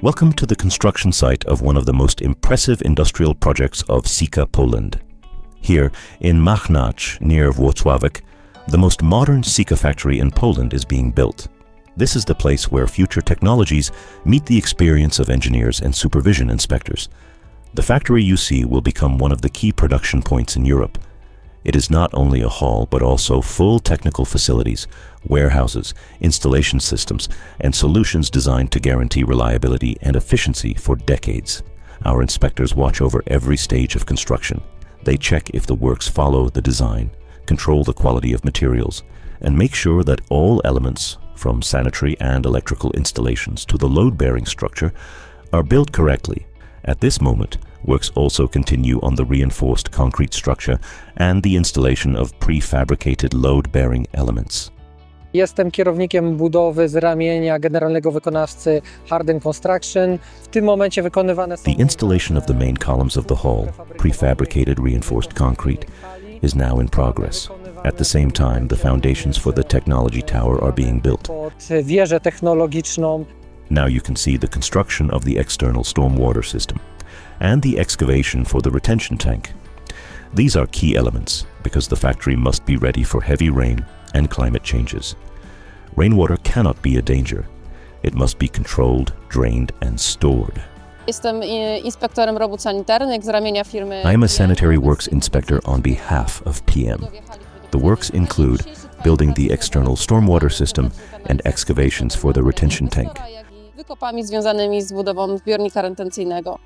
Welcome to the construction site of one of the most impressive industrial projects of Sika, Poland. Here, in Machnacz, near Włocławek, the most modern Sika factory in Poland is being built. This is the place where future technologies meet the experience of engineers and supervision inspectors. The factory you see will become one of the key production points in Europe. It is not only a hall, but also full technical facilities, warehouses, installation systems, and solutions designed to guarantee reliability and efficiency for decades. Our inspectors watch over every stage of construction. They check if the works follow the design, control the quality of materials, and make sure that all elements, from sanitary and electrical installations to the load-bearing structure, are built correctly. At this moment, works also continue on the reinforced concrete structure and the installation of prefabricated load-bearing elements. Jestem kierownikiem budowy z ramienia generalnego wykonawcy Harden Construction. W tym momencie wykonywane są... The installation of the main columns of the hall, prefabricated reinforced concrete, is now in progress. At the same time, the foundations for the technology tower are being built. Pod wieżę technologiczną. Now you can see the construction of the external stormwater system and the excavation for the retention tank. These are key elements because the factory must be ready for heavy rain and climate changes. Rainwater cannot be a danger. It must be controlled, drained, and stored. Jestem inspektorem robót sanitarnych z ramienia firmy. I am a sanitary works inspector on behalf of PM. The works include building the external stormwater system and excavations for the retention tank. Wykopami związanymi z budową zbiornika retencyjnego.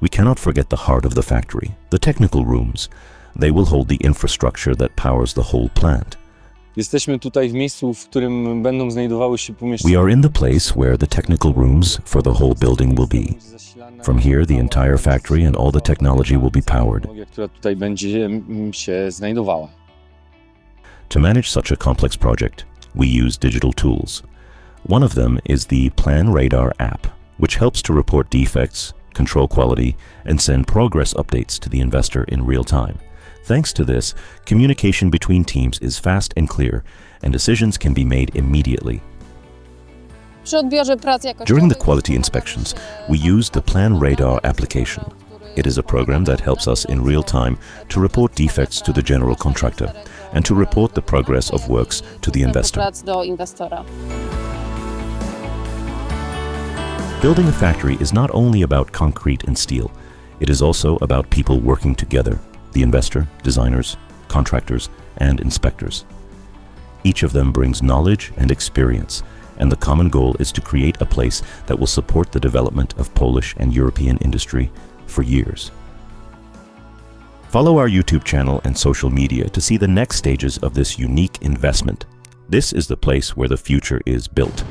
We cannot forget the heart of the factory, the technical rooms. They will hold the infrastructure that powers the whole plant. Jesteśmy tutaj w miejscu, w którym będą znajdowały się pomieszczenia. We are in the place where the technical rooms for the whole building will be. From here, the entire factory and all the technology will be powered. Która tutaj będzie się znajdowała. To manage such a complex project, we use digital tools. One of them is the Plan Radar app, which helps to report defects, control quality, and send progress updates to the investor in real time. Thanks to this, communication between teams is fast and clear, and decisions can be made immediately. During the quality inspections, we use the Plan Radar application. It is a program that helps us in real time to report defects to the general contractor and to report the progress of works to the investor. Building a factory is not only about concrete and steel, it is also about people working together, the investor, designers, contractors, and inspectors. Each of them brings knowledge and experience, and the common goal is to create a place that will support the development of Polish and European industry for years. Follow our YouTube channel and social media to see the next stages of this unique investment. This is the place where the future is built.